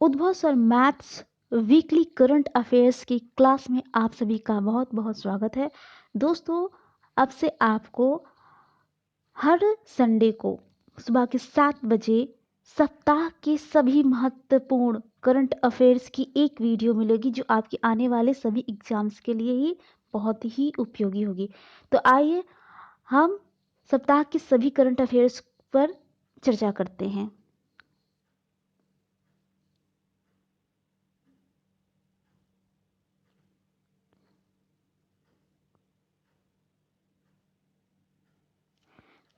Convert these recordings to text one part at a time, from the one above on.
उद्भव sir maths weekly current affairs की class में आप सभी का बहुत बहुत स्वागत है। दोस्तों, अब से आपको हर संडे को सुबह के 7 बजे सप्ताह के सभी महत्वपूर्ण करंट अफेयर्स की एक वीडियो मिलेगी जो आपके आने वाले सभी एग्जाम्स के लिए ही बहुत ही उपयोगी होगी। तो आइए हम सप्ताह के सभी करंट अफेयर्स पर चर्चा करते हैं।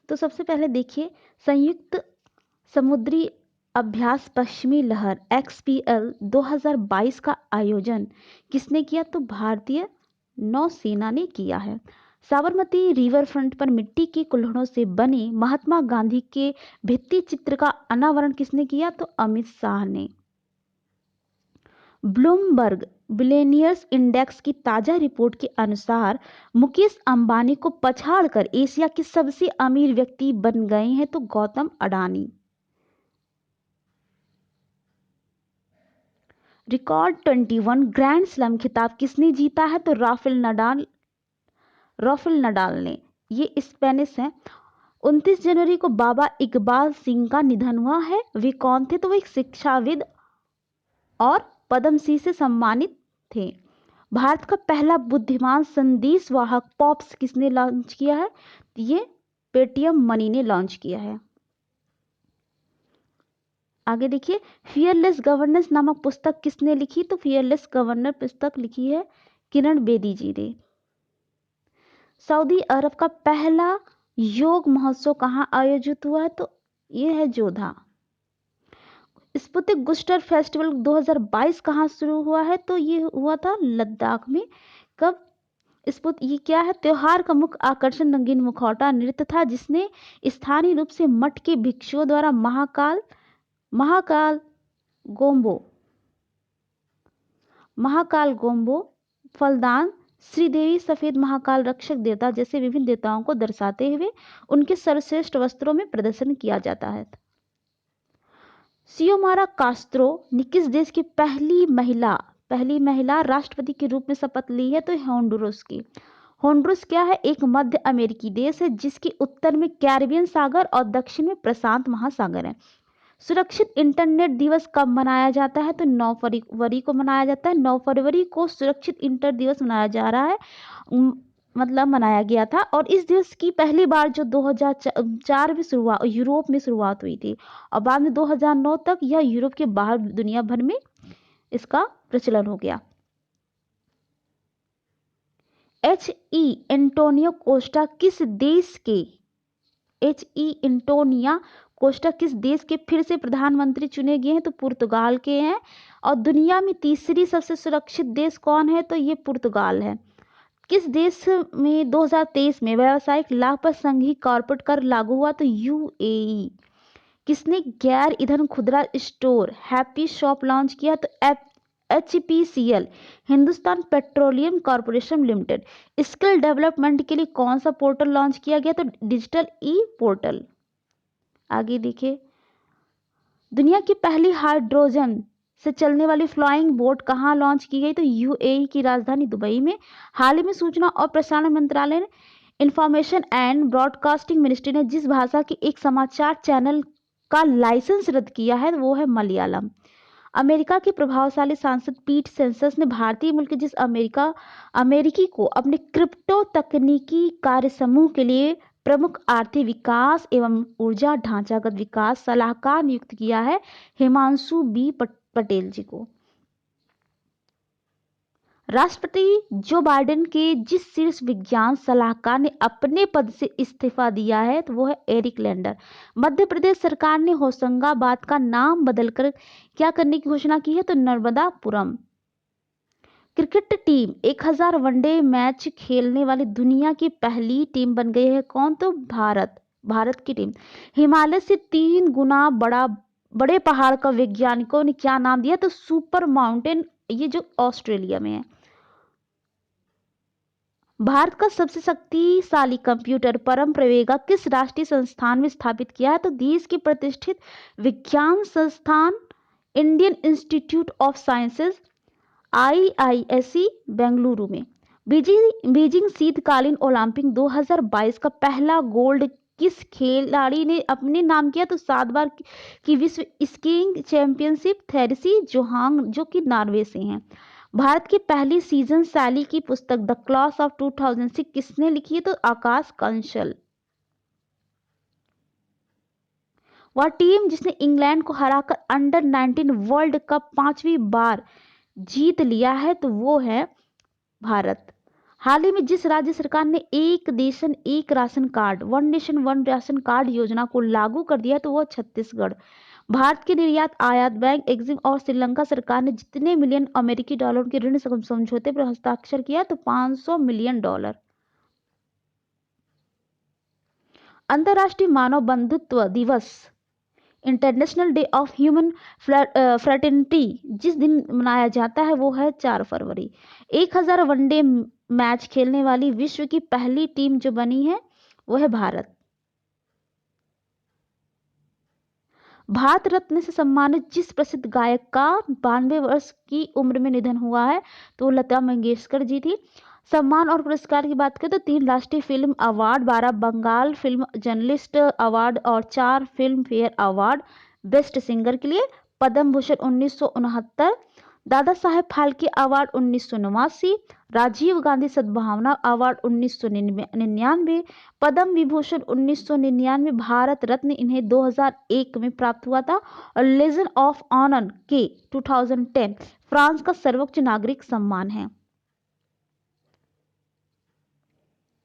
तो सबसे पहले देखिए, संयुक्त समुद्री अभ्यास पश्चिमी लहर XPL 2022 का आयोजन किसने किया? तो भारतीय नौसेना ने किया है। साबरमती रिवर फ्रंट पर मिट्टी की कुल्हड़ों से बने महात्मा गांधी के भित्ति चित्र का अनावरण किसने किया? तो अमित शाह ने। ब्लूमबर्ग बिलियनियर्स इंडेक्स की ताजा रिपोर्ट के अनुसार मुकेश अंबानी को पछाड़कर एशिया के सबसे अमीर व्यक्ति बन गए हैं तो Gautam Adani. Record 21 grand slam खिताब किसने जीता है? तो राफेल नडाल ने। ये स्पेनिश हैं। 29 जनवरी को बाबा इकबाल सिंह का निधन हुआ है। वे कौन थे? तो वो एक शिक्षाविद और पद्मश्री से सम्मानित थे। भारत का पहला बुद्धिमान संदेश वाहक पॉप्स किसने लॉन्च किया है? ये पेटीएम मनी ने लॉन्च किया है। आगे देखिए, फियरलेस गवर्नेंस नामक पुस्तक किसने लिखी? तो फियरलेस गवर्नर पुस्तक लिखी है किरण बेदी जी ने। सऊदी अरब का पहला योग महोत्सव कहाँ आयोजित हुआ है? तो ये है जोधा। स्पुतनिक बूस्टर फेस्टिवल 2022 कहाँ शुरू हुआ है? तो ये हुआ था लद्दाख में। कब? ये क्या है? त्योहार का मुख्य आकर्षण रंगीन मुखौटा नृत्य था जिसने स्थानीय रूप से मठ के भिक्षुओं द्वारा महाकाल गोम्बो, फलदान, श्रीदेवी, सफेद महाकाल, रक्षक देवता जैसे विभिन्न देवताओं को दर्शाते हुए उनके सर्वश्रेष्ठ वस्त्रों में प्रदर्शन किया जाता है। सियोमारा कास्त्रो ने किस देश की पहली महिला राष्ट्रपति के रूप में शपथ ली है? तो होंडुरस की। होंडुरस क्या है? एक मध्य अमेरिकी देश है जिसके उत्तर में कैरिबियन सागर और दक्षिण में प्रशांत महासागर है। सुरक्षित इंटरनेट दिवस कब मनाया जाता है? तो 9 फरवरी को मनाया जाता है। 9 फरवरी को सुरक्षित इंटर दिवस मनाया जा रहा है, मतलब मनाया गया था। और इस दिवस की पहली बार जो 2004 में यूरोप में शुरुआत हुई थी और बाद में 2009 तक यह यूरोप के बाहर दुनिया भर में इसका प्रचलन हो गया। एंटोनिया कोस्टा किस देश के फिर से प्रधानमंत्री चुने गए हैं? तो पुर्तगाल के हैं। और दुनिया में तीसरी सबसे सुरक्षित देश कौन है? तो ये पुर्तगाल है। किस देश में 2023 में व्यावसायिक लाभ पर संघीय कॉर्पोरेट कर लागू हुआ? तो UAE। किसने गैर ईंधन खुदरा स्टोर हैप्पी शॉप लॉन्च किया? तो HPCL, Hindustan petroleum corporation limited. Skill development के लिए कौन सा पोर्टल लॉन्च किया गया? तो डिजिटल पोर्टल। आगे देखिए, दुनिया की पहली हाइड्रोजन से चलने वाली फ्लाइंग बोट कहाँ लॉन्च की गई? तो UAE की राजधानी दुबई में। हाल ही में सूचना और प्रसारण मंत्रालय ने इंफॉर्मेशन एंड ब्रॉडकास्टिंग मिनिस्ट्री ने जिस भाषा के एक समाचार चैनल का लाइसेंस रद्द किया है वो है मलयालम। अमेरिका के प्रभावशाली सांसद पीट सेंसस ने भारतीय मूल के जिस अमेरिकी को अपने क्रिप्टो तकनीकी कार्य समूह के लिए प्रमुख आर्थिक विकास एवं ऊर्जा ढांचागत विकास सलाहकार नियुक्त किया है, हिमांशु B पटेल जी को। राष्ट्रपति जो बाइडेन के जिस शीर्ष विज्ञान सलाहकार ने अपने पद से इस्तीफा दिया है तो वो है एरिक लैंडर। मध्य प्रदेश सरकार ने होशंगाबाद का नाम बदलकर क्या करने की घोषणा की है? तो Narmadapuram. Cricket team 1000 one day match खेलने वाली दुनिया की पहली टीम बन गई है। कौन? तो भारत की टीम। हिमालय से 3 गुना बड़े पहाड़ का वैज्ञानिकों ने क्या नाम दिया? तो सुपर माउंटेन, ये जो ऑस्ट्रेलिया में है। भारत का सबसे शक्तिशाली कंप्यूटर परम प्रवेगा किस राष्ट्रीय संस्थान में स्थापित किया है? तो देश के प्रतिष्ठित विज्ञान संस्थान Indian institute of sciences IISc Bengaluru में। बीजिंग शीतकालीन ओलंपिक 2022 का पहला गोल्ड किस खिलाड़ी ने अपने नाम किया? तो 7 बार की विश्व स्कीइंग चैंपियनशिप थेरेसी जोहांग, जो कि नॉर्वे से हैं। भारत की पहली सीजन शैली की पुस्तक द क्लास ऑफ 2006 किसने लिखी है? तो आकाश कंसल। वह टीम जिसने इंग्लैंड को हराकर अंडर 19 वर्ल्ड कप 5वीं बार जीत लिया है, तो वो है भारत। हाल ही में जिस राज्य सरकार ने एक देशन एक ration card, one nation one ration card योजना को लागू कर दिया है, तो वह छत्तीसगढ़। भारत के निर्यात आयात बैंक एक्जिम और श्रीलंका सरकार ने जितने मिलियन अमेरिकी डॉलर के ऋण समझौते पर हस्ताक्षर किया? तो $500 मिलियन। अंतर्राष्ट्रीय मानव बंधुत्व दिवस, international day of human fraternity जिस दिन मनाया जाता है वो है 4 फरवरी। 1000 वनडे मैच खेलने वाली विश्व की पहली टीम जो बनी है वो है भारत। भारत रत्न से सम्मानित जिस प्रसिद्ध गायक का 92 वर्ष की उम्र में निधन हुआ है, तो लता मंगेशकर जी थी। सम्मान और पुरस्कार की बात करें तो 3 राष्ट्रीय film award, 12 Bengal film journalist award और 4 Filmfare award best singer के लिए। पद्म भूषण 1969, दादा साहेब फाल्के अवार्ड 1989, राजीव गांधी सद्भावना अवार्ड 1999, पद्म विभूषण 1999, भारत रत्न इन्हें 2001 में प्राप्त हुआ था और लेजन ऑफ ऑनर के 2010 फ्रांस का सर्वोच्च नागरिक सम्मान है।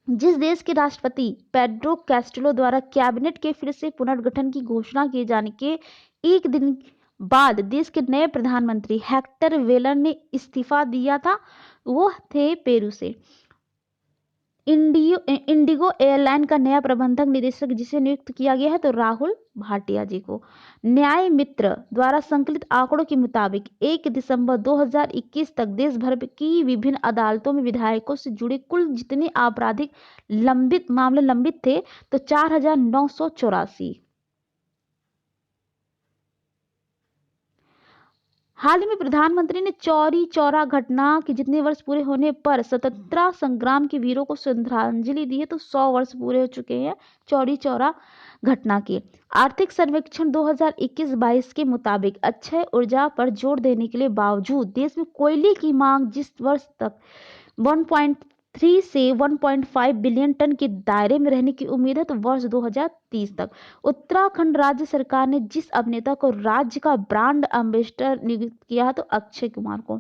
जिस देश के राष्ट्रपति पेड्रो कैस्टिलो द्वारा कैबिनेट के फिर से पुनर्गठन की घोषणा किए जाने के एक दिन बाद देश के नए प्रधानमंत्री हेक्टर वेलर ने इस्तीफा दिया था, वो थे पेरू से। इंडिगो एयरलाइन का नया प्रबंधक निदेशक जिसे नियुक्त किया गया है, तो राहुल भाटिया जी को। न्याय मित्र द्वारा संकलित आंकड़ों के मुताबिक 1 दिसंबर 2021 तक देश भर की विभिन्न अदालतों में विधायकों से जुड़े कुल जितने आपराधिक मामले लंबित थे, तो 4984। हाल ही में प्रधानमंत्री ने चौरी चौरा घटना के जितने वर्ष पूरे होने पर स्वतंत्रता संग्राम के वीरों को श्रद्धांजलि दी है, तो 100 वर्ष पूरे हो चुके हैं चौरी चौरा घटना के। आर्थिक सर्वेक्षण 2021-22 के मुताबिक अक्षय ऊर्जा पर जोर देने के लिए बावजूद देश में कोयले की मांग जिस वर्ष तक 1.3 से 1.5 बिलियन टन के दायरे में रहने की उम्मीद है, तो वर्ष 2030 तक। उत्तराखंड राज्य सरकार ने जिस अभिनेता को राज्य का ब्रांड एम्बेसडर नियुक्त किया है, तो अक्षय कुमार को।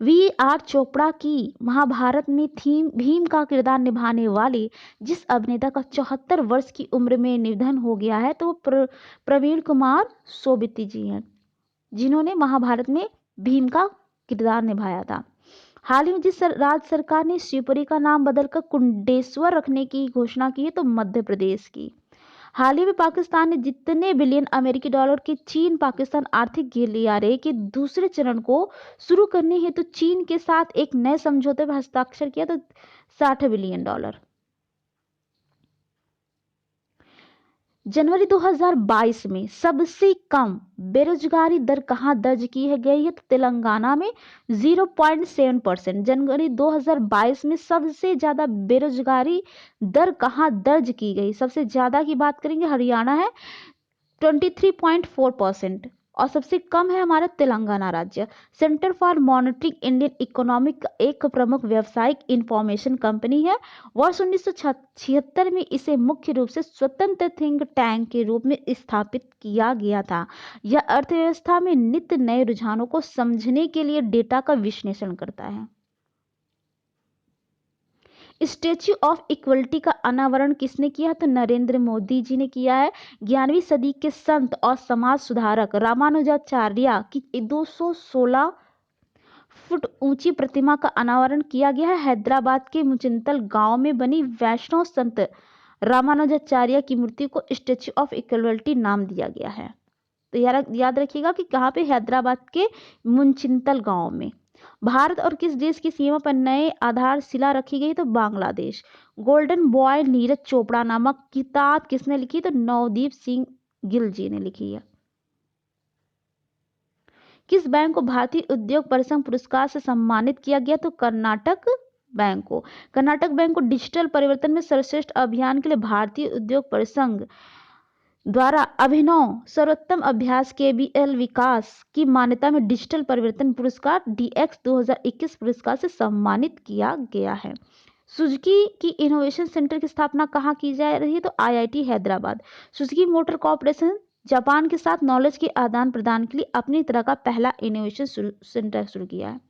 VR चोपड़ा की महाभारत में भीम का किरदार निभाने वाले जिस अभिनेता का 74 वर्ष की उम्र में निधन हो गया है, तो प्रवीण कुमार सोबती जी हैं, जिन्होंने महाभारत में भीम का किरदार निभाया था। हाल ही में जिस राज्य सरकार ने शिवपुरी का नाम बदलकर कुंडेश्वर रखने की घोषणा की है, तो मध्य प्रदेश की। हाल ही में पाकिस्तान ने जितने बिलियन अमेरिकी डॉलर के चीन पाकिस्तान आर्थिक गलियारे के दूसरे चरण को शुरू करने हेतु चीन के साथ एक नए समझौते पर हस्ताक्षर किया, तो $60 बिलियन। जनवरी 2022 में सबसे कम बेरोजगारी दर कहां दर्ज की गई है, तो तेलंगाना में 0.7%। जनवरी 2022 में सबसे ज्यादा बेरोजगारी दर कहां दर्ज की गई? सबसे ज्यादा की बात करेंगे हरियाणा है 23.4% और सबसे कम है हमारा तेलंगाना राज्य। Centre for monitoring Indian economic एक प्रमुख व्यावसायिक इंफॉर्मेशन कंपनी है। वर्ष 1976 में इसे मुख्य रूप से स्वतंत्र थिंक टैंक के रूप में स्थापित किया गया था। यह अर्थव्यवस्था में नित्य नए रुझानों को समझने के लिए डेटा का विश्लेषण करता है। स्टैच्यू ऑफ इक्वलिटी का अनावरण किसने किया? तो नरेंद्र मोदी जी ने किया है। 11वीं सदी के संत और समाज सुधारक रामानुजाचार्य की 216 फुट ऊंची प्रतिमा का अनावरण किया गया है। हैदराबाद के मुचिंतल गांव में बनी वैष्णव संत रामानुजाचार्य की मूर्ति को स्टैच्यू ऑफ इक्वलिटी नाम दिया गया है। तो याद रखिएगा कि कहाँ पे? हैदराबाद के मुचिंतल गांव में। भारत और किस देश की सीमा पर नए आधारशिला रखी गई? तो बांग्लादेश। गोल्डन बॉय नीरज चोपड़ा नामक किताब किसने लिखी? तो नवदीप सिंह गिल जी ने लिखी है। किस बैंक को भारतीय उद्योग परिसंघ पुरस्कार से सम्मानित किया गया? तो कर्नाटक बैंक को। कर्नाटक बैंक को डिजिटल परिवर्तन में सर्वश्रेष्ठ अभियान के लिए भारतीय उद्योग परिसंघ द्वारा अभिनव सर्वोत्तम अभ्यास KBL विकास की मान्यता में डिजिटल परिवर्तन पुरस्कार DX 2021 पुरस्कार से सम्मानित किया गया है। सुजुकी की इनोवेशन सेंटर की स्थापना कहाँ की जा रही है? तो IIT Hyderabad. Suzuki motor corporation Japan के साथ नॉलेज के आदान प्रदान के लिए अपनी तरह का पहला इनोवेशन सेंटर शुरू किया है।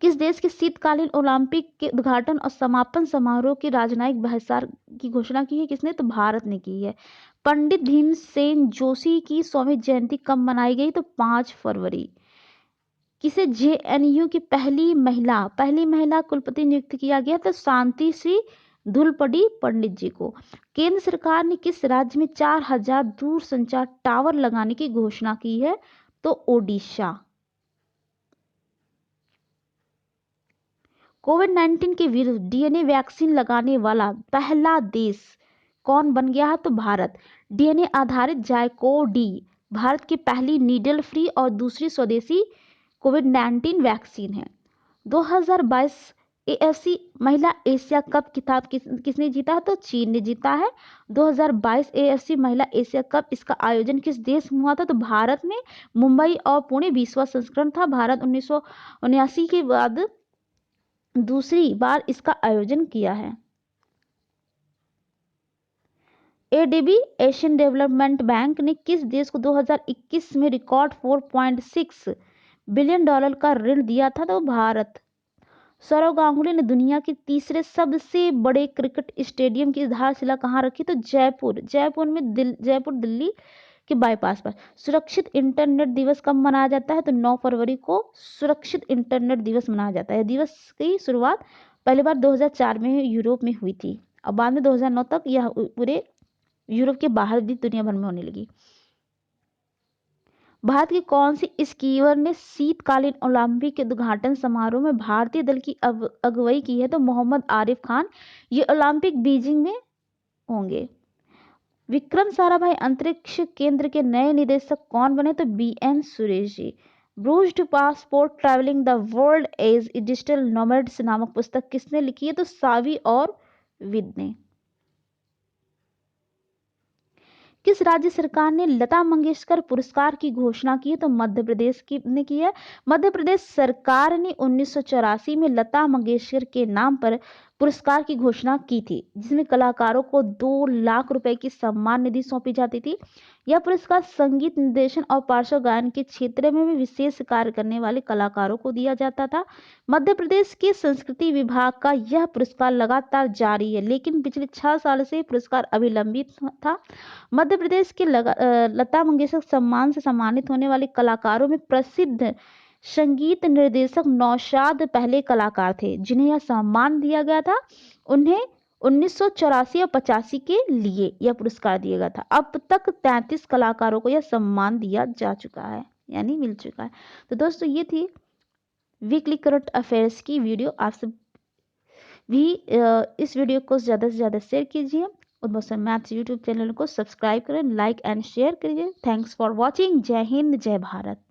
किस देश के शीतकालीन ओलंपिक के उद्घाटन और समापन समारोह के राजनयिक बहिष्कार की घोषणा की है? किसने? तो भारत ने की है। पंडित भीमसेन जोशी की 100वीं जयंती कब मनाई गई? तो 5 फरवरी। किसे JNU की पहली महिला कुलपति नियुक्त किया गया? तो शांति श्री धुलपड़ी पंडित जी को। केंद्र सरकार ने किस राज्य में 4000 दूरसंचार टावर लगाने की घोषणा की है? तो ओडिशा। कोविड-19 के विरुद्ध DNA वैक्सीन लगाने वाला पहला देश कौन बन गया है? तो भारत। DNA आधारित जायकोडी भारत की पहली नीडल फ्री और दूसरी स्वदेशी कोविड-19 वैक्सीन है। 2022 AFC महिला एशिया कप खिताब किसने जीता है? तो चीन ने जीता है। 2022 AFC महिला एशिया कप, इसका आयोजन किस देश में हुआ था? तो भारत में। मुंबई और पुणे 20वां संस्करण था। भारत 1979 के बाद दूसरी बार इसका आयोजन किया है। ADB एशियन डेवलपमेंट बैंक ने किस देश को 2021 में रिकॉर्ड $4.6 बिलियन का ऋण दिया था? तो भारत। सौरव गांगुली ने दुनिया के तीसरे सबसे बड़े क्रिकेट स्टेडियम की आधारशिला कहाँ रखी? तो जयपुर दिल्ली के बाईपास पर। सुरक्षित इंटरनेट दिवस कब मनाया जाता है? तो 9 फरवरी को सुरक्षित इंटरनेट दिवस मनाया जाता है। दिवस की शुरुआत पहली बार 2004 में यूरोप में हुई थी और बाद में 2009 तक यह पूरे यूरोप के बाहर भी दुनिया भर में होने लगी। भारत की कौन सी स्कीवर ने शीतकालीन ओलंपिक के उद्घाटन समारोह में भारतीय दल की अगुवाई की है? तो मोहम्मद आरिफ खान। ये ओलंपिक बीजिंग में होंगे। विक्रम साराभाई अंतरिक्ष केंद्र के नए निदेशक कौन बने? तो BN Suresh ji. Bruised passport travelling the world as digital nomads नामक पुस्तक किसने लिखी है? तो सावी और विद ने। किस राज्य सरकार ने लता मंगेशकर पुरस्कार की घोषणा की है? तो मध्य प्रदेश ने की है। मध्य प्रदेश सरकार ने 1984 में लता मंगेशकर के नाम पर पुरस्कार की घोषणा की थी, जिसमें कलाकारों को 2 लाख रुपए की सम्मान निधि सौंपी जाती थी। यह पुरस्कार संगीत निर्देशन और पार्श्व गायन के क्षेत्र में भी विशेष कार्य करने वाले कलाकारों को दिया जाता था। मध्य प्रदेश के संस्कृति विभाग का यह पुरस्कार लगातार जारी है, लेकिन पिछले 6 साल से पुरस्कार अभिलंबित था। मध्य प्रदेश के लता मंगेशकर सम्मान से सम्मानित होने वाले कलाकारों में प्रसिद्ध संगीत निर्देशक नौशाद पहले कलाकार थे जिन्हें यह सम्मान दिया गया था। उन्हें 1984 और 85 के लिए यह पुरस्कार दिया गया था। अब तक 33 कलाकारों को यह सम्मान दिया जा चुका है, यानी मिल चुका है। तो दोस्तों, ये थी वीकली करंट अफेयर्स की वीडियो। आप सब भी इस वीडियो को ज़्यादा से ज़्यादा शेयर कीजिए। उद्भवसर मैथ्स यूट्यूब चैनल को सब्सक्राइब करें, लाइक एंड शेयर करिए। Thanks for watching. जय हिंद, जय भारत।